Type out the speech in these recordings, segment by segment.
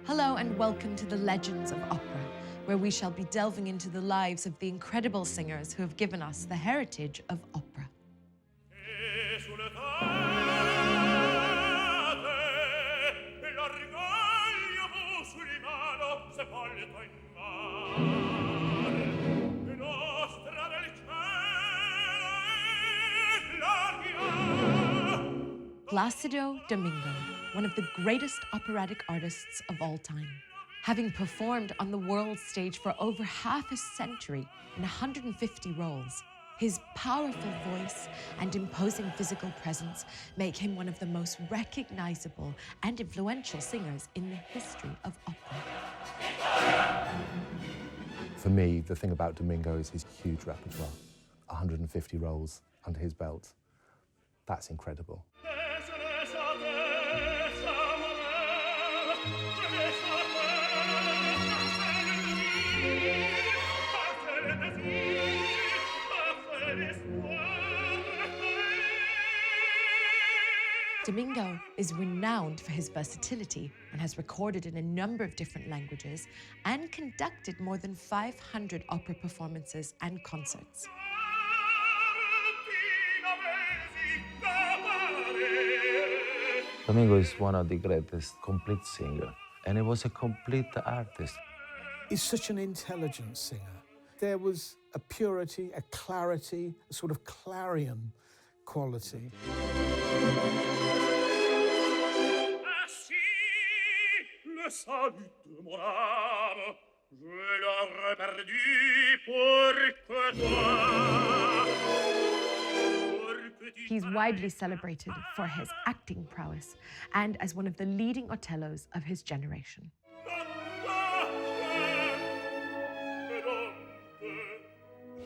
Hello and welcome to the Legends of Opera, where we shall be delving into the lives of the incredible singers who have given us the heritage of opera. Placido Domingo, one of the greatest operatic artists of all time. Having performed on the world stage for over half a century in 150 roles, his powerful voice and imposing physical presence make him one of the most recognizable and influential singers in the history of opera. For me, the thing about Domingo is his huge repertoire. 150 roles under his belt. That's incredible. Domingo is renowned for his versatility and has recorded in a number of different languages and conducted more than 500 opera performances and concerts. Domingo is one of the greatest complete singers, and he was a complete artist. He's such an intelligent singer. There was a purity, a clarity, a sort of clarion quality. He's widely celebrated for his acting prowess and as one of the leading Otellos of his generation.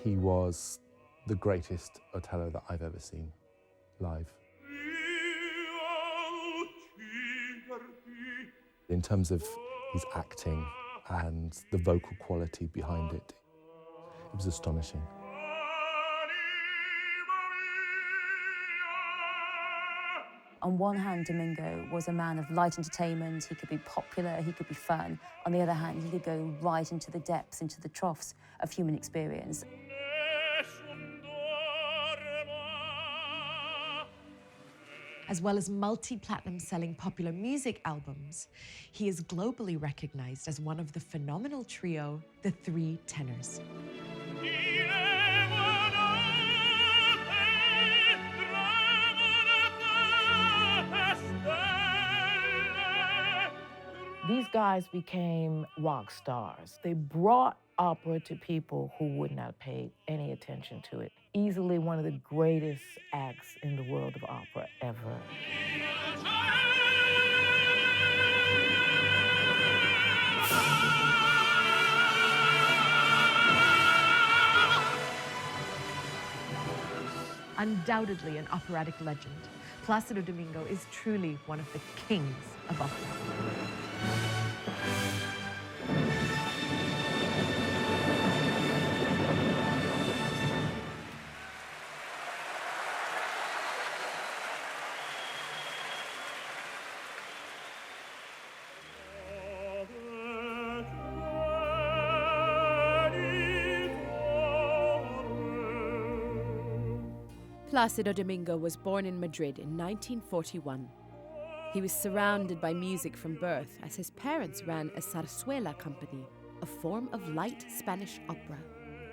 He was the greatest Otello that I've ever seen live. In terms of his acting and the vocal quality behind it, it was astonishing. On one hand, Domingo was a man of light entertainment. He could be popular, he could be fun. On the other hand, he could go right into the depths, into the troughs of human experience. As well as multi-platinum selling popular music albums, he is globally recognized as one of the phenomenal trio, the Three Tenors. These guys became rock stars. They brought opera to people who would not pay any attention to it. Easily one of the greatest acts in the world of opera ever. Undoubtedly an operatic legend, Placido Domingo is truly one of the kings of opera. Placido Domingo was born in Madrid in 1941. He was surrounded by music from birth as his parents ran a zarzuela company, a form of light Spanish opera.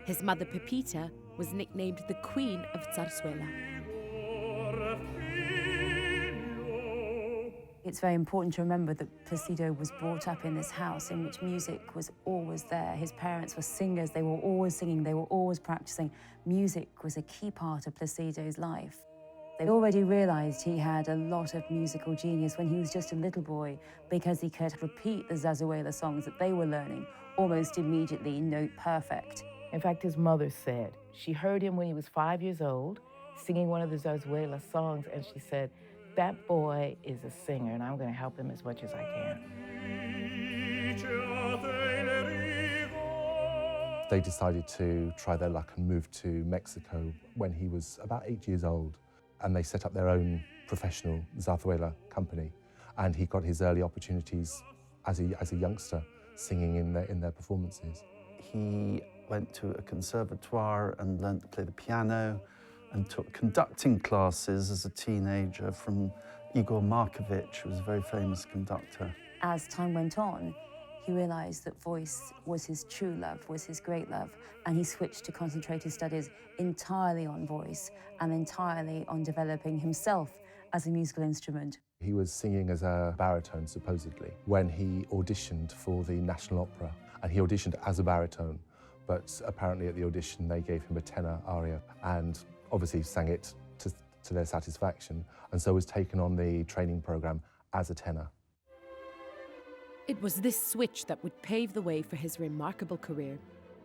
His mother Pepita was nicknamed the Queen of Zarzuela. It's very important to remember that Placido was brought up in this house in which music was always there. His parents were singers, they were always singing, they were always practicing. Music was a key part of Placido's life. They already realized he had a lot of musical genius when he was just a little boy because he could repeat the zarzuela songs that they were learning almost immediately, note perfect. In fact, his mother said she heard him when he was 5 years old singing one of the zarzuela songs, and she said, "That boy is a singer, and I'm going to help him as much as I can." They decided to try their luck and move to Mexico when he was about 8 years old. And they set up their own professional zarzuela company. And he got his early opportunities as a youngster singing in their performances. He went to a conservatoire and learned to play the piano and took conducting classes as a teenager from Igor Markovich, who was a very famous conductor. As time went on, he realised that voice was his true love, was his great love, and he switched to concentrate his studies entirely on voice and entirely on developing himself as a musical instrument. He was singing as a baritone, supposedly, when he auditioned for the National Opera. And he auditioned as a baritone, but apparently at the audition they gave him a tenor aria and obviously sang it to their satisfaction, and so was taken on the training programme as a tenor. It was this switch that would pave the way for his remarkable career.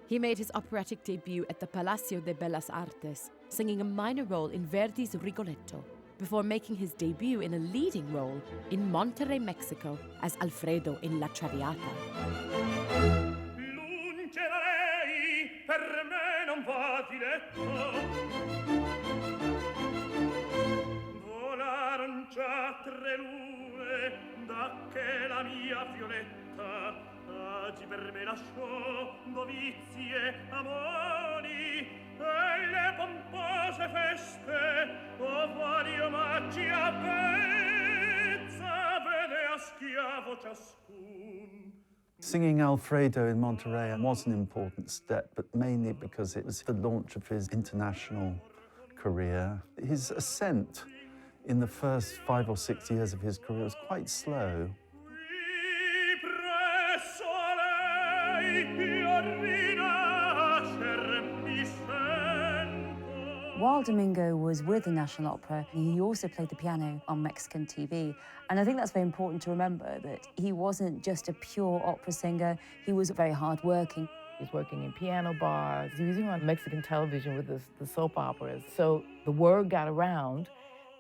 He made his operatic debut at the Palacio de Bellas Artes, singing a minor role in Verdi's Rigoletto, before making his debut in a leading role in Monterrey, Mexico, as Alfredo in La Traviata. Che la mia Violetta oggi per me lasciò novizie amori e le pompose feste vari omaggi a pezza vede a schiavo ciascun. Singing Alfredo in Monterrey was an important step, but mainly because it was the launch of his international career. His ascent in the first 5 or 6 years of his career was quite slow. While Domingo was with the National Opera, he also played the piano on Mexican TV. And I think that's very important to remember, that he wasn't just a pure opera singer, he was very hardworking. He was working in piano bars. He was even on Mexican television with the soap operas. So the word got around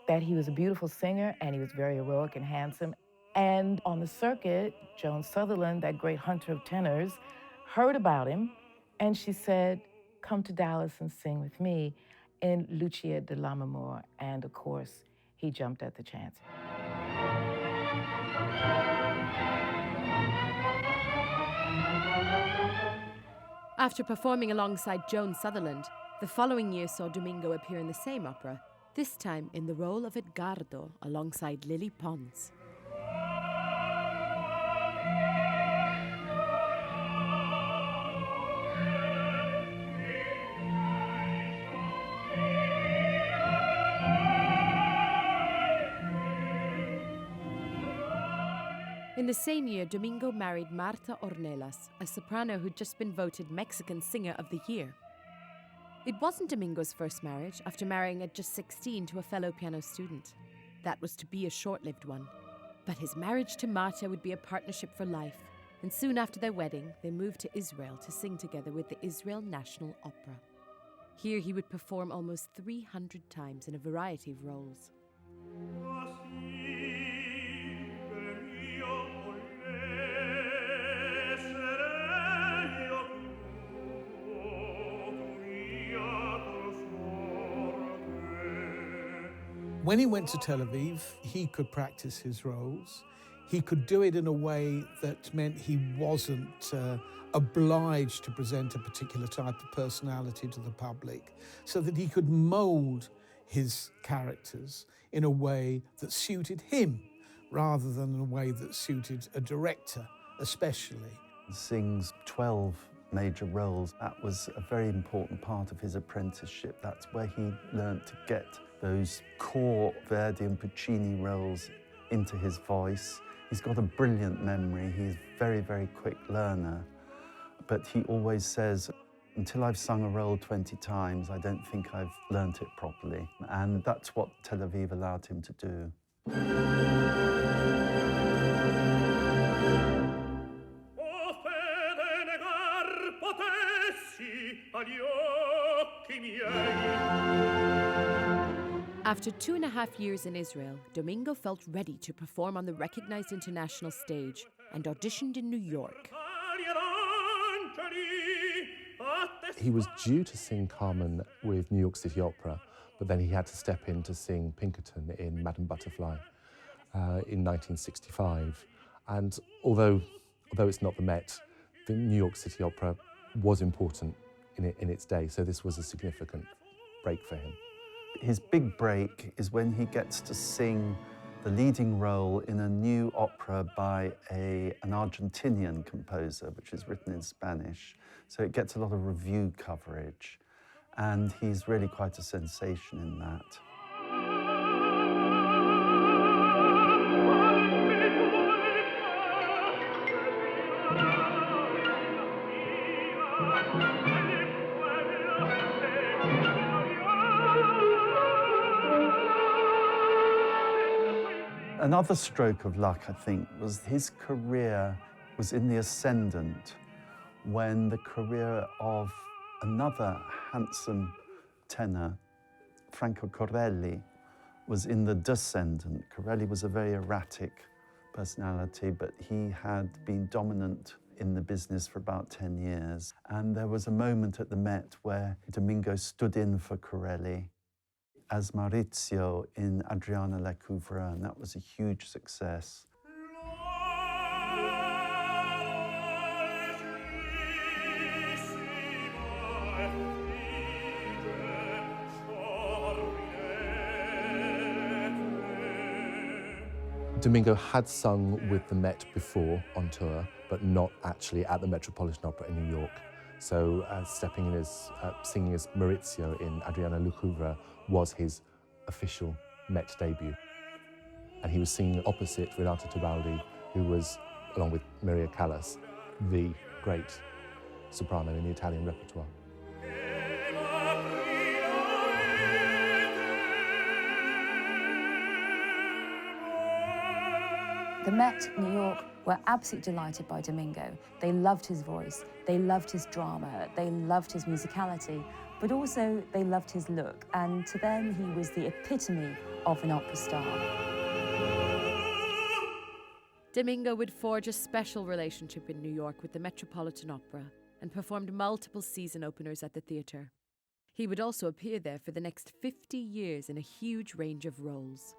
that he was a beautiful singer and he was very heroic and handsome. And on the circuit, Joan Sutherland, that great hunter of tenors, heard about him, and she said, "Come to Dallas and sing with me in Lucia de Lammermoor." And of course, he jumped at the chance. After performing alongside Joan Sutherland, the following year saw Domingo appear in the same opera, this time in the role of Edgardo alongside Lily Pons. In the same year, Domingo married Marta Ornelas, a soprano who'd just been voted Mexican Singer of the Year. It wasn't Domingo's first marriage, after marrying at just 16 to a fellow piano student. That was to be a short-lived one. But his marriage to Marta would be a partnership for life, and soon after their wedding, they moved to Israel to sing together with the Israel National Opera. Here he would perform almost 300 times in a variety of roles. When he went to Tel Aviv, he could practice his roles. He could do it in a way that meant he wasn't obliged to present a particular type of personality to the public, so that he could mould his characters in a way that suited him, rather than in a way that suited a director, especially. He sings 12 major roles. That was a very important part of his apprenticeship. That's where he learned to get those core Verdi and Puccini roles into his voice. He's got a brilliant memory. He's a very, very quick learner. But he always says, until I've sung a role 20 times, I don't think I've learnt it properly. And that's what Tel Aviv allowed him to do. After 2.5 years in Israel, Domingo felt ready to perform on the recognized international stage and auditioned in New York. He was due to sing Carmen with New York City Opera, but then he had to step in to sing Pinkerton in Madame Butterfly in 1965. And although it's not the Met, the New York City Opera was important in its day, so this was a significant break for him. His big break is when he gets to sing the leading role in a new opera by an Argentinian composer, which is written in Spanish. So it gets a lot of review coverage, and he's really quite a sensation in that. Another stroke of luck, I think, was his career was in the ascendant when the career of another handsome tenor, Franco Corelli, was in the descendant. Corelli was a very erratic personality, but he had been dominant in the business for about 10 years. And there was a moment at the Met where Domingo stood in for Corelli as Maurizio in Adriana Lecouvreur, and that was a huge success. Domingo had sung with the Met before on tour, but not actually at the Metropolitan Opera in New York. So stepping in as, singing as Maurizio in Adriana Lecouvreur was his official Met debut. And he was singing opposite Renata Tebaldi, who was, along with Maria Callas, the great soprano in the Italian repertoire. The Met, New York, were absolutely delighted by Domingo. They loved his voice, they loved his drama, they loved his musicality, but also they loved his look, and to them he was the epitome of an opera star. Domingo would forge a special relationship in New York with the Metropolitan Opera and performed multiple season openers at the theatre. He would also appear there for the next 50 years in a huge range of roles.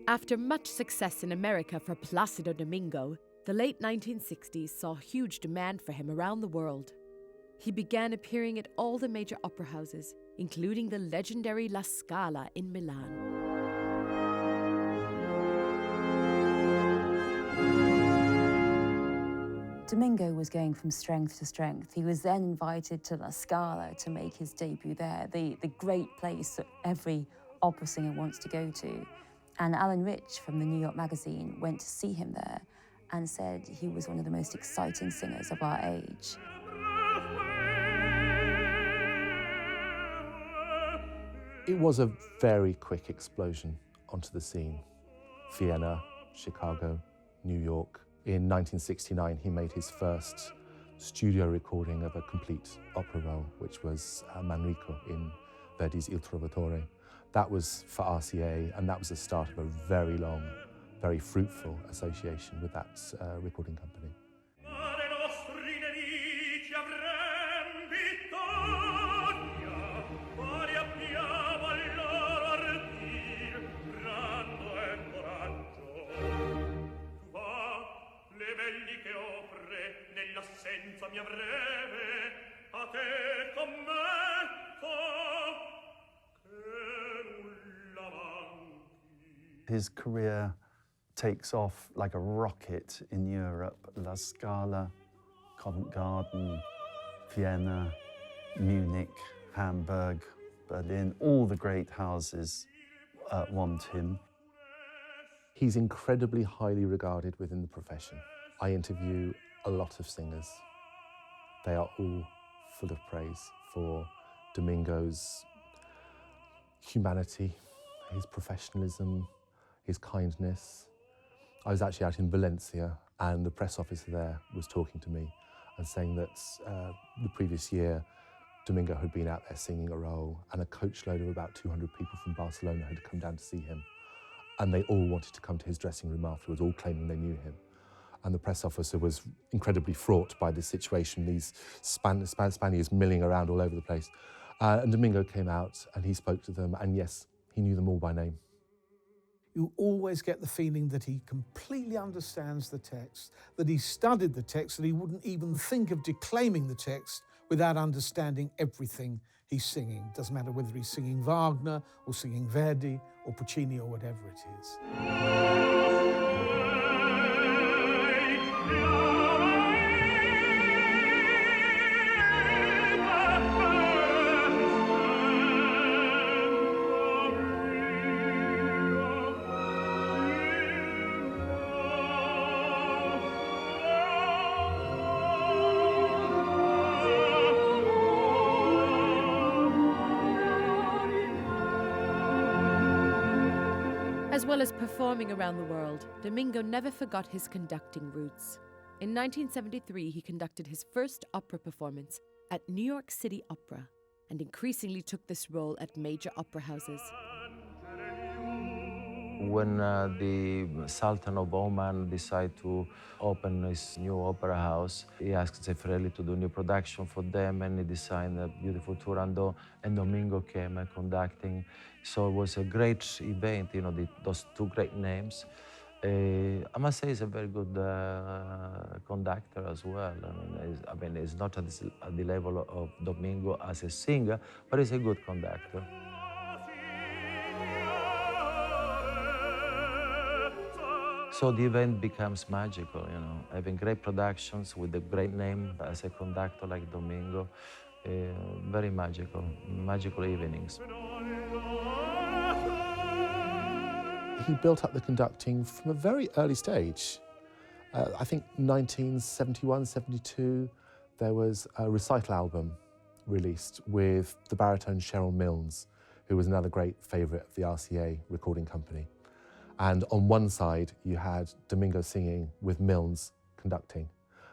After much success in America for Placido Domingo, the late 1960s saw huge demand for him around the world. He began appearing at all the major opera houses, including the legendary La Scala in Milan. Domingo was going from strength to strength. He was then invited to La Scala to make his debut there, the great place that every opera singer wants to go to. And Alan Rich from the New York Magazine went to see him there and said he was one of the most exciting singers of our age. It was a very quick explosion onto the scene. Vienna, Chicago, New York. In 1969, he made his first studio recording of a complete opera roll, which was Manrico in Verdi's Il Trovatore. That was for RCA, and that was the start of a very long, very fruitful association with that recording company. bellezza mia breve, a te commento, che nulla manchi. His career takes off like a rocket in Europe. La Scala, Covent Garden, Vienna, Munich, Hamburg, Berlin, all the great houses want him. He's incredibly highly regarded within the profession. I interview a lot of singers. They are all full of praise for Domingo's humanity, his professionalism, his kindness. I was actually out in Valencia and the press officer there was talking to me and saying that the previous year Domingo had been out there singing a role and a coachload of about 200 people from Barcelona had come down to see him. And they all wanted to come to his dressing room afterwards, all claiming they knew him. And the press officer was incredibly fraught by this situation, these Spaniards milling around all over the place. And Domingo came out and he spoke to them, and yes, he knew them all by name. You always get the feeling that he completely understands the text, that he studied the text, that he wouldn't even think of declaiming the text without understanding everything he's singing. Doesn't matter whether he's singing Wagner or singing Verdi or Puccini or whatever it is. As well as performing around the world, Domingo never forgot his conducting roots. In 1973, he conducted his first opera performance at New York City Opera and increasingly took this role at major opera houses. When the Sultan of Oman decided to open his new opera house, he asked Zeffirelli to do a new production for them, and he designed a beautiful Turandot, and Domingo came conducting. So it was a great event, you know, those two great names. I must say he's a very good conductor as well. I mean, he's not at the level of Domingo as a singer, but he's a good conductor. So the event becomes magical, you know, having great productions with a great name as a conductor like Domingo, very magical evenings. He built up the conducting from a very early stage. I think 1971, 72, there was a recital album released with the baritone Cheryl Milnes, who was another great favourite of the RCA recording company. And on one side, you had Domingo singing with Milnes conducting.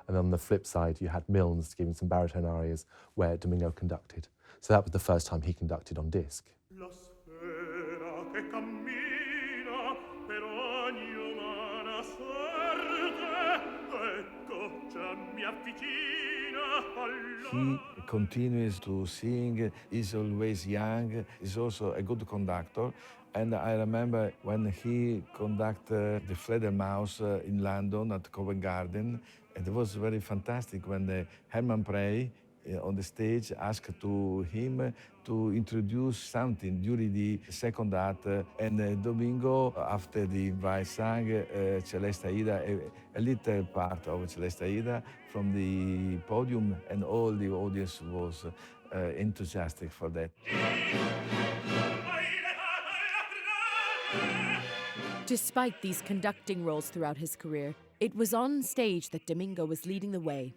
And on the flip side, you had Milnes giving some baritone arias where Domingo conducted. So that was the first time he conducted on disc. La sfera che cammina per ogni umana sorte, ecco già mi avvicina alla... He continues to sing, he's always young, he's also a good conductor. And I remember when he conducted the Fledermaus in London at Covent Garden, and it was very fantastic when Herman Prey on the stage asked to him to introduce something during the second act, and Domingo, after the invite, sang Celeste Aida, a little part of Celeste Aida from the podium, and all the audience was enthusiastic for that. Despite these conducting roles throughout his career, it was on stage that Domingo was leading the way.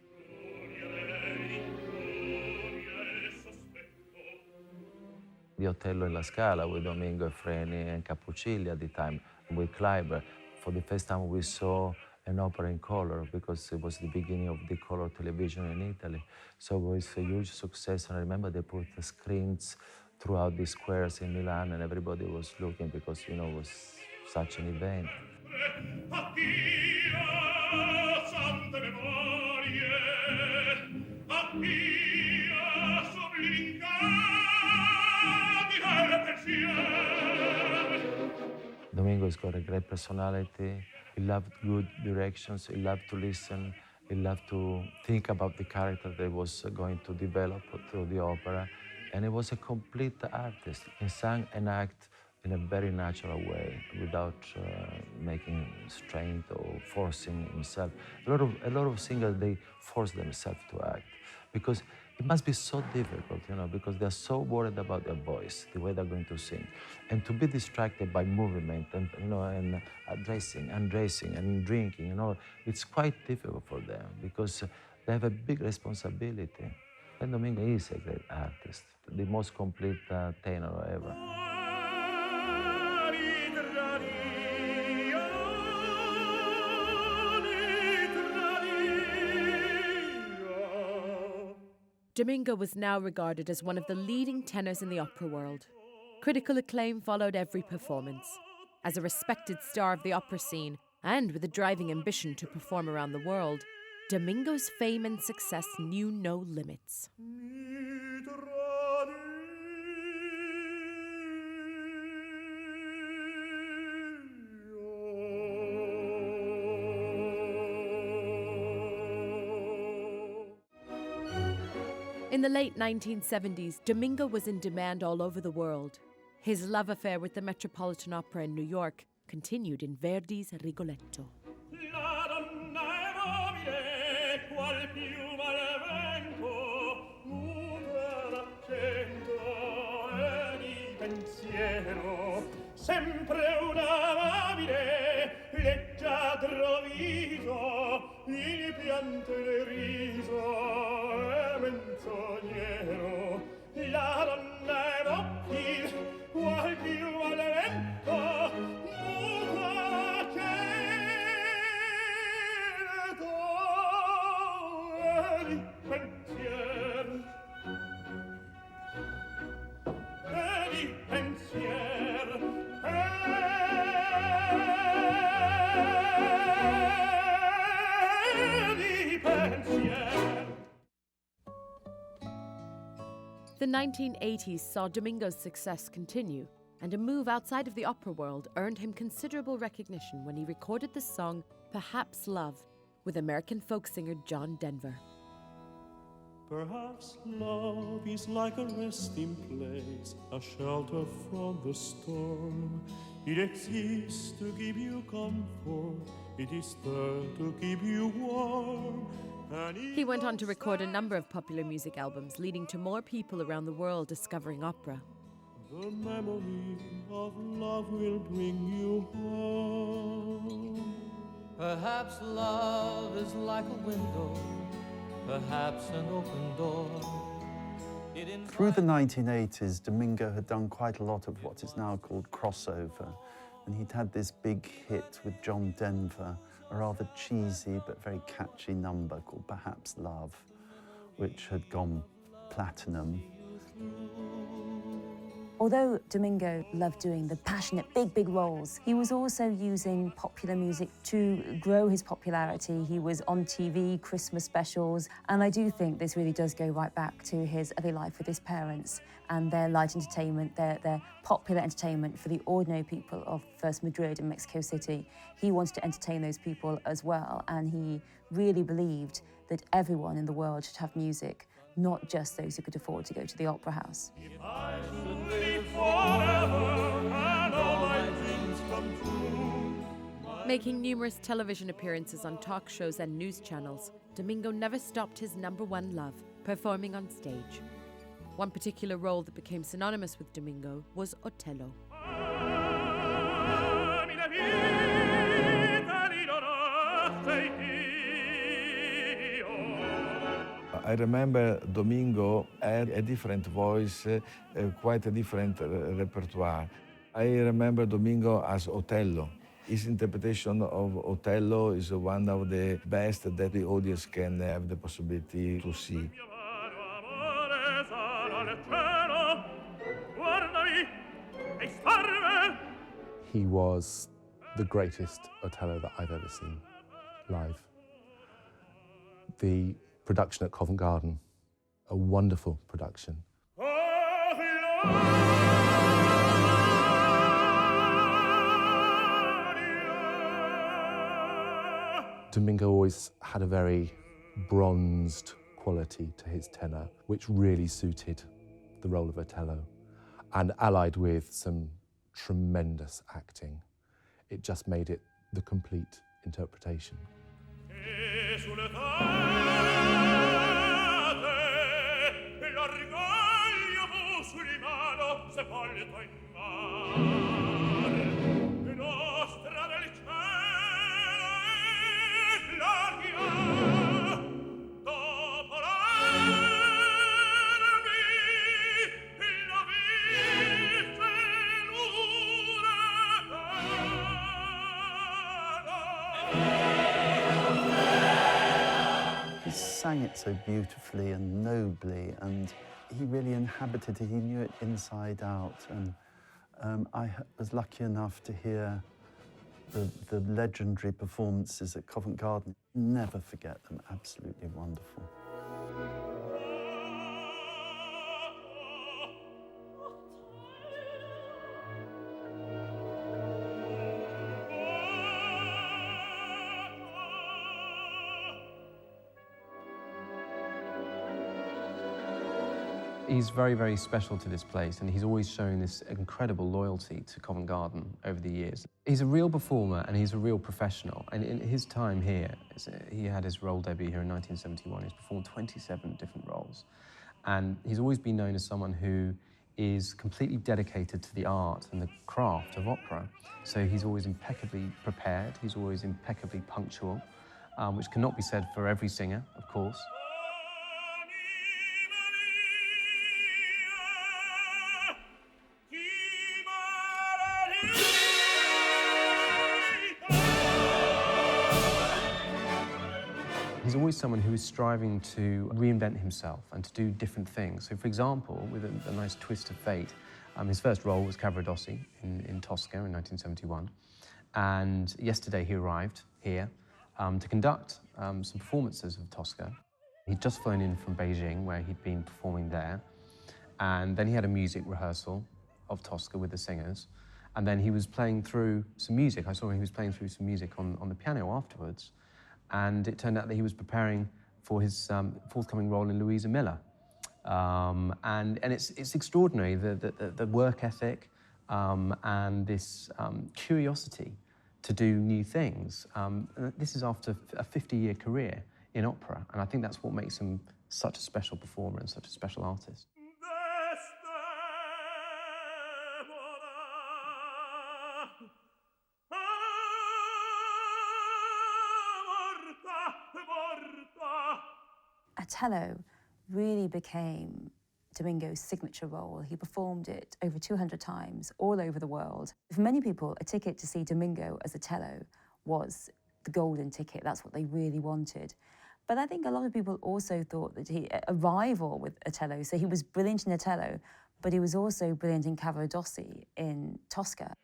The Otello in La Scala with Domingo, Freni and Cappuccilli at the time, with Kleiber. For the first time we saw an opera in color because it was the beginning of the color television in Italy. So it was a huge success, and I remember they put the screens throughout the squares in Milan and everybody was looking because, you know, it was such an event. Domingo's got a great personality. He loved good directions. He loved to listen He loved to think about the character that was going to develop through the opera. And he was a complete artist. He sang and acted in a very natural way, without making strain or forcing himself. A lot of singers, they force themselves to act because it must be so difficult, because they're so worried about their voice, the way they're going to sing, and to be distracted by movement and and dressing, undressing, and drinking. It's quite difficult for them because they have a big responsibility. And Domingo is a great artist, the most complete tenor ever. Domingo was now regarded as one of the leading tenors in the opera world. Critical acclaim followed every performance. As a respected star of the opera scene, and with a driving ambition to perform around the world, Domingo's fame and success knew no limits. In the late 1970s, Domingo was in demand all over the world. His love affair with the Metropolitan Opera in New York continued in Verdi's Rigoletto. Sempre un amabile, leggiadro viso, il pianto e il riso è menzognero. La donna è docil, qual più al vento, muta cedo e di pensier. E di pensier. The 1980s saw Domingo's success continue, and a move outside of the opera world earned him considerable recognition when he recorded the song Perhaps Love with American folk singer John Denver. Perhaps love is like a resting place, a shelter from the storm. It exists to give you comfort, it is there to keep you warm. He went on to record a number of popular music albums, leading to more people around the world discovering opera. The memory of love will bring you home. Perhaps love is like a window, perhaps an open door. Through the 1980s, Domingo had done quite a lot of what is now called crossover, and he'd had this big hit with John Denver, a rather cheesy but very catchy number called Perhaps Love, which had gone platinum. Although Domingo loved doing the passionate, big roles, he was also using popular music to grow his popularity. He was on TV, Christmas specials, and I do think this really does go right back to his early life with his parents and their light entertainment, their popular entertainment for the ordinary people of first Madrid and Mexico City. He wanted to entertain those people as well, and he really believed that everyone in the world should have music, not just those who could afford to go to the opera house. Making numerous television appearances on talk shows and news channels, Domingo never stopped his #1 love, performing on stage. One particular role that became synonymous with Domingo was Otello. I remember Domingo had a different voice, quite a different repertoire. I remember Domingo as Otello. His interpretation of Otello is one of the best that the audience can have the possibility to see. He was the greatest Otello that I've ever seen live. The production at Covent Garden, a wonderful production. Domingo always had a very bronzed quality to his tenor, which really suited the role of Otello. And allied with some tremendous acting, it just made it the complete interpretation. He sang it so beautifully and nobly, and he really inhabited it. He knew it inside out. And I was lucky enough to hear the legendary performances at Covent Garden. Never forget them, absolutely wonderful. He's very, very special to this place, and he's always shown this incredible loyalty to Covent Garden over the years. He's a real performer and he's a real professional, and in his time here, he had his role debut here in 1971. He's performed 27 different roles, and he's always been known as someone who is completely dedicated to the art and the craft of opera. So he's always impeccably prepared, he's always impeccably punctual, which cannot be said for every singer, of course. He's always someone who is striving to reinvent himself and to do different things. So, for example, with a nice twist of fate, his first role was Cavaradossi in Tosca in 1971. And yesterday he arrived here to conduct some performances of Tosca. He'd just flown in from Beijing, where he'd been performing there. And then he had a music rehearsal of Tosca with the singers. And then he was playing through some music. I saw he was playing through some music on the piano afterwards. And it turned out that he was preparing for his forthcoming role in Louisa Miller. And it's extraordinary, the work ethic and this curiosity to do new things. This is after a 50-year career in opera, and I think that's what makes him such a special performer and such a special artist. Otello really became Domingo's signature role. He performed it over 200 times all over the world. For many people, a ticket to see Domingo as Otello was the golden ticket. That's what they really wanted. But I think a lot of people also thought that a rival with Otello. So he was brilliant in Otello, but he was also brilliant in Cavaradossi in Tosca.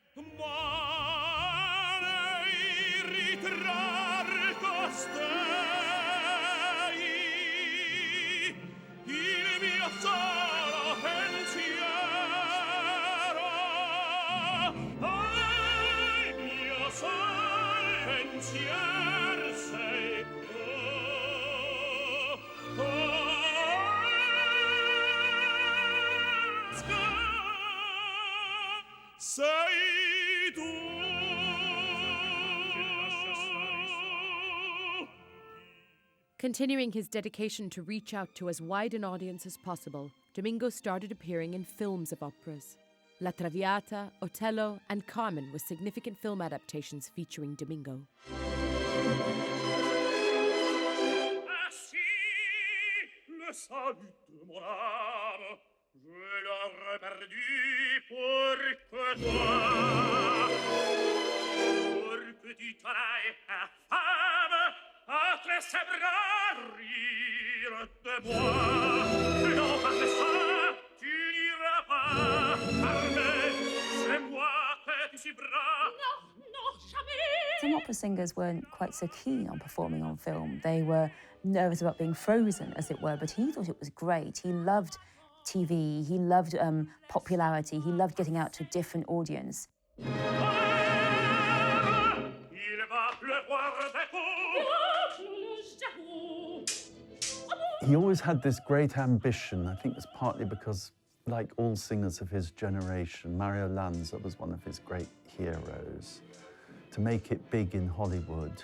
Continuing his dedication to reach out to as wide an audience as possible, Domingo started appearing in films of operas. La Traviata, Otello, and Carmen were significant film adaptations featuring Domingo. Some opera singers weren't quite so keen on performing on film. They were nervous about being frozen, as it were, but he thought it was great. He loved TV, he loved popularity, he loved getting out to a different audience. He always had this great ambition. I think it was partly because, like all singers of his generation, Mario Lanza was one of his great heroes, to make it big in Hollywood.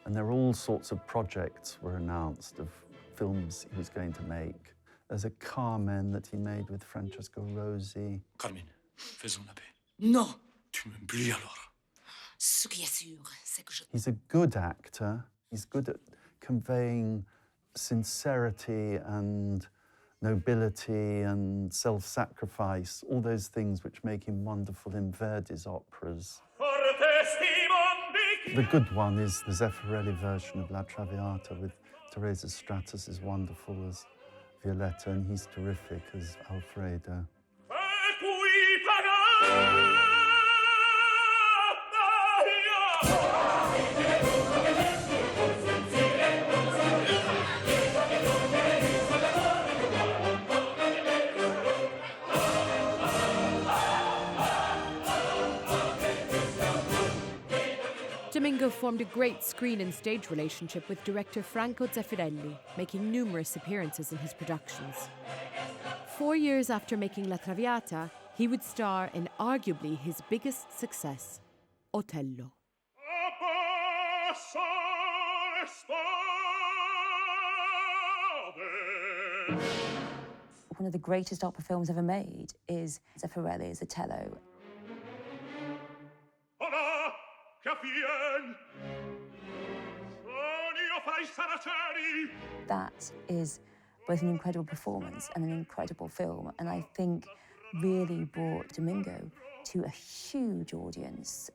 And there were all sorts of projects were announced of films he was going to make. There's a Carmen that he made with Francesco Rosi. Carmen, faisons la paix. Non! Tu m'oublies alors. Ce qui est sûr, c'est que je... He's a good actor. He's good at conveying sincerity and nobility and self-sacrifice, all those things which make him wonderful in Verdi's operas. The good one is the Zeffirelli version of La Traviata with Teresa Stratus is wonderful as Violetta, and he's terrific as Alfredo. Domingo formed a great screen and stage relationship with director Franco Zeffirelli, making numerous appearances in his productions. 4 years after making La Traviata, he would star in arguably his biggest success, Otello. One of the greatest opera films ever made is Zeffirelli's Otello. That is both an incredible performance and an incredible film, and I think really brought Domingo to a huge audience.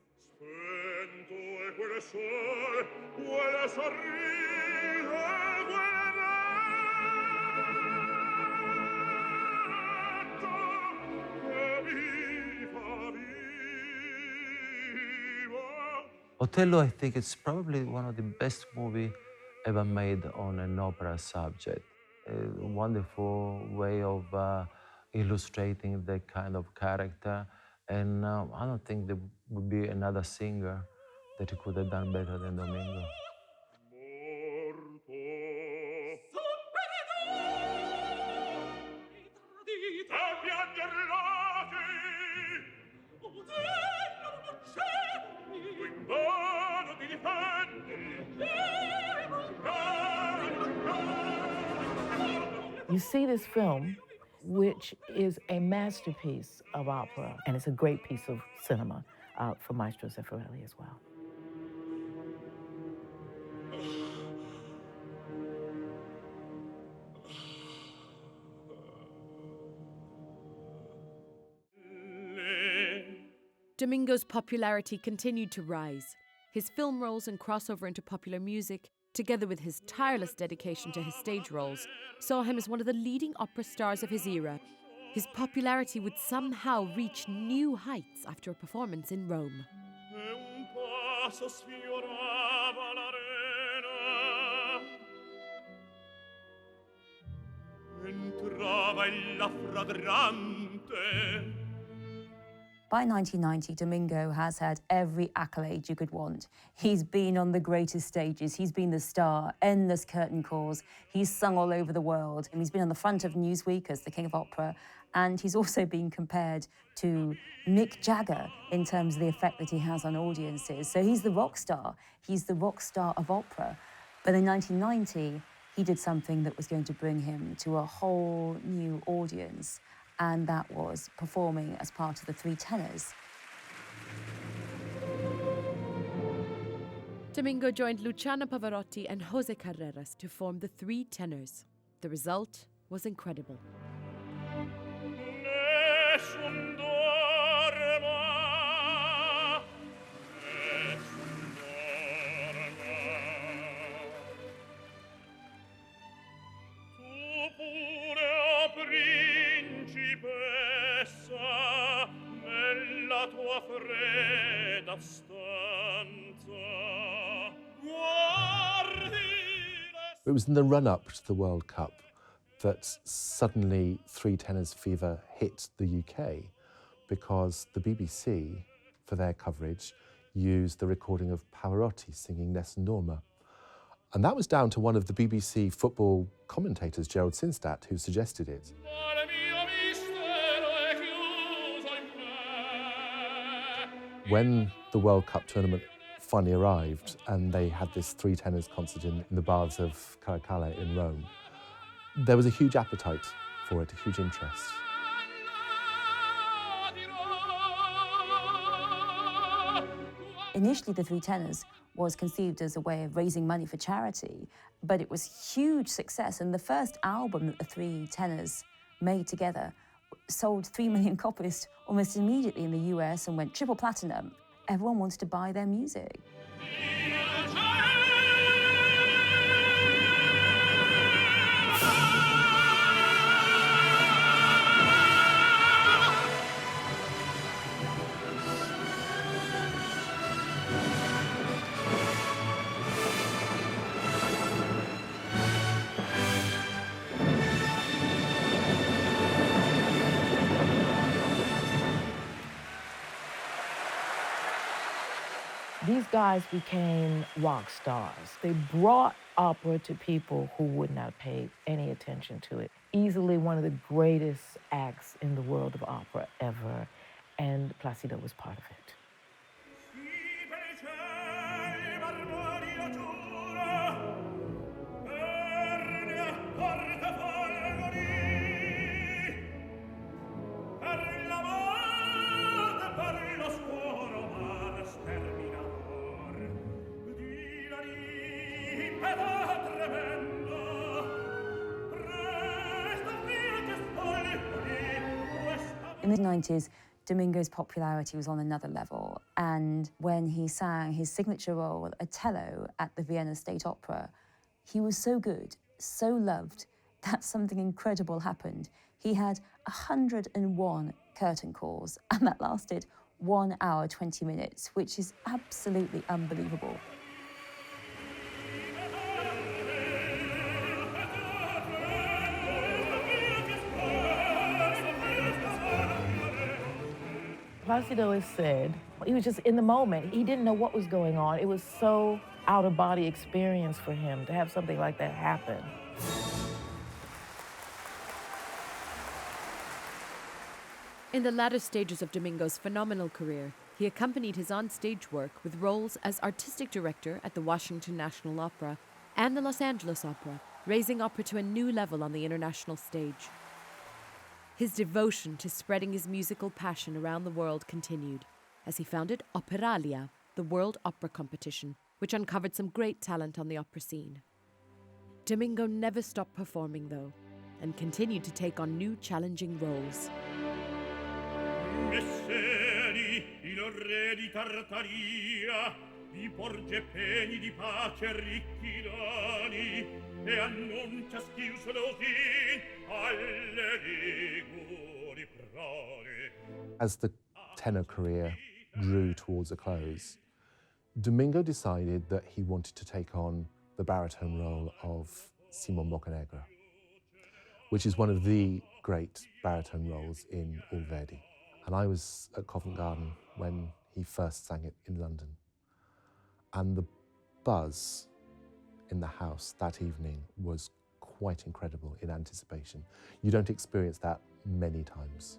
Otello, I think it's probably one of the best movies ever made on an opera subject. A wonderful way of illustrating that kind of character. And I don't think there would be another singer that could have done better than Domingo. You see this film, which is a masterpiece of opera, and it's a great piece of cinema for Maestro Zeffirelli as well. Domingo's popularity continued to rise. His film roles and crossover into popular music, together with his tireless dedication to his stage roles, saw him as one of the leading opera stars of his era. His popularity would somehow reach new heights after a performance in Rome. By 1990, Domingo has had every accolade you could want. He's been on the greatest stages, he's been the star, endless curtain calls, he's sung all over the world, and he's been on the front of Newsweek as the King of Opera, and he's also been compared to Mick Jagger in terms of the effect that he has on audiences. So he's the rock star of opera. But in 1990, he did something that was going to bring him to a whole new audience, and that was performing as part of the Three Tenors. Domingo joined Luciano Pavarotti and Jose Carreras to form the Three Tenors. The result was incredible. It was in the run-up to the World Cup that suddenly Three Tenors fever hit the UK, because the BBC, for their coverage, used the recording of Pavarotti singing Nessun Dorma. And that was down to one of the BBC football commentators, Gerald Sinstadt, who suggested it. When the World Cup tournament finally arrived and they had this Three Tenors concert in the baths of Caracalla in Rome, there was a huge appetite for it, a huge interest. Initially, the Three Tenors was conceived as a way of raising money for charity, but it was huge success. And the first album that the Three Tenors made together sold 3 million copies almost immediately in the US and went triple platinum. Everyone wanted to buy their music. These guys became rock stars. They brought opera to people who would not pay any attention to it. Easily one of the greatest acts in the world of opera ever, and Placido was part of it. In the 90s, Domingo's popularity was on another level, and when he sang his signature role, Otello, at the Vienna State Opera, he was so good, so loved, that something incredible happened. He had 101 curtain calls, and that lasted 1 hour, 20 minutes, which is absolutely unbelievable. Placido has said he was just in the moment. He didn't know what was going on. It was so out-of-body experience for him to have something like that happen. In the latter stages of Domingo's phenomenal career, he accompanied his on-stage work with roles as artistic director at the Washington National Opera and the Los Angeles Opera, raising opera to a new level on the international stage. His devotion to spreading his musical passion around the world continued, as he founded Operalia, the world opera competition, which uncovered some great talent on the opera scene. Domingo never stopped performing, though, and continued to take on new challenging roles. Messeri, il re di Tartaria, vi porge pegni di pace ricchi doni, e annuncia schiusolosì alle liguri prone. As the tenor career drew towards a close, Domingo decided that he wanted to take on the baritone role of Simon Boccanegra, which is one of the great baritone roles in all Verdi. And I was at Covent Garden when he first sang it in London. And the buzz in the house that evening was quite incredible in anticipation. You don't experience that many times.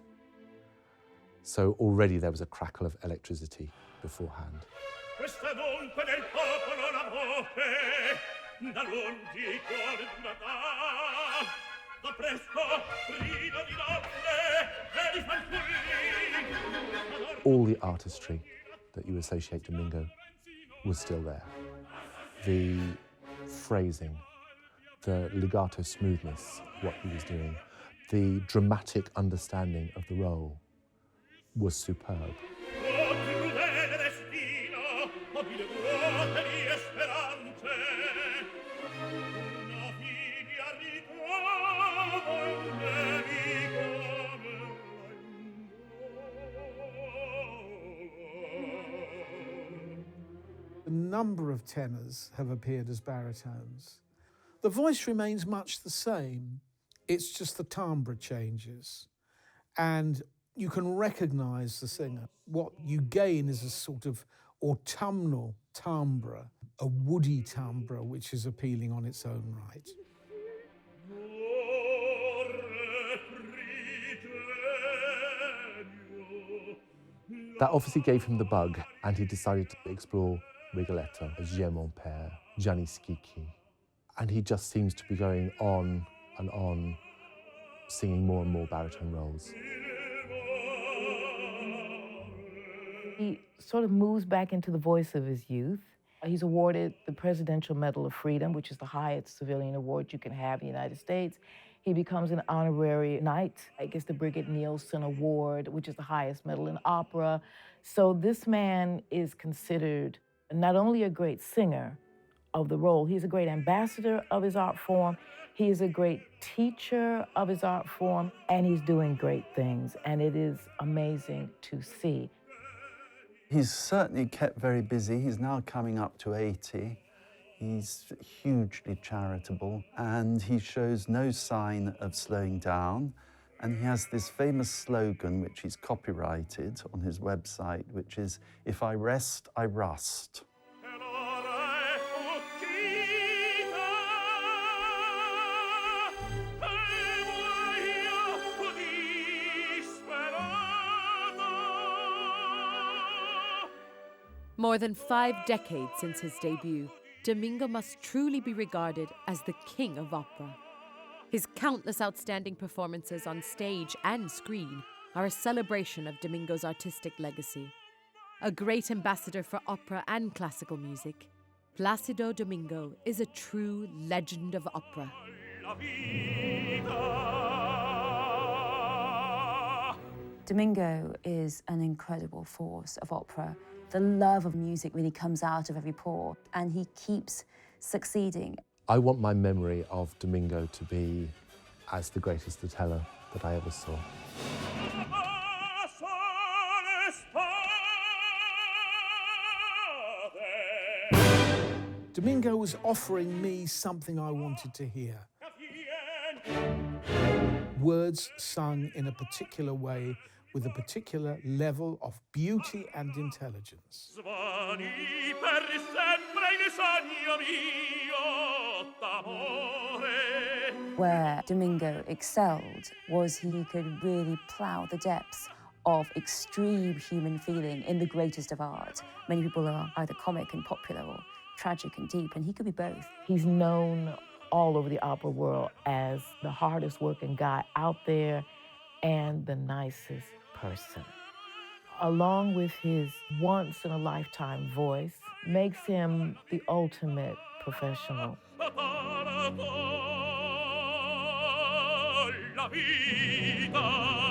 So already there was a crackle of electricity beforehand. Questa dunque del popolo la voce, da lungi guardata, da presto grido di donne e di fanciulli. All the artistry that you associate Domingo was still there. The phrasing, the legato smoothness of what he was doing, the dramatic understanding of the role was superb. A number of tenors have appeared as baritones. The voice remains much the same, it's just the timbre changes. And you can recognize the singer. What you gain is a sort of autumnal timbre, a woody timbre, which is appealing on its own right. That obviously gave him the bug, and he decided to explore Rigoletto, J'ai mon père, Gianni Schicchi. And he just seems to be going on and on, singing more and more baritone roles. He sort of moves back into the voice of his youth. He's awarded the Presidential Medal of Freedom, which is the highest civilian award you can have in the United States. He becomes an honorary knight. He gets the Brigitte Nielsen Award, which is the highest medal in opera. So this man is considered not only a great singer of the role, he's a great ambassador of his art form, he is a great teacher of his art form, and he's doing great things, and it is amazing to see. He's certainly kept very busy. He's now coming up to 80. He's hugely charitable, and he shows no sign of slowing down. And he has this famous slogan, which he's copyrighted on his website, which is, "If I rest, I rust." More than 5 decades since his debut, Domingo must truly be regarded as the king of opera. His countless outstanding performances on stage and screen are a celebration of Domingo's artistic legacy. A great ambassador for opera and classical music, Placido Domingo is a true legend of opera. Domingo is an incredible force of opera. The love of music really comes out of every pore, and he keeps succeeding. I want my memory of Domingo to be as the greatest Otello that I ever saw. Domingo was offering me something I wanted to hear. Words sung in a particular way, with a particular level of beauty and intelligence. Where Domingo excelled was he could really plough the depths of extreme human feeling in the greatest of art. Many people are either comic and popular or tragic and deep, and he could be both. He's known all over the opera world as the hardest working guy out there and the nicest person. Along with his once-in-a-lifetime voice, makes him the ultimate professional. La vita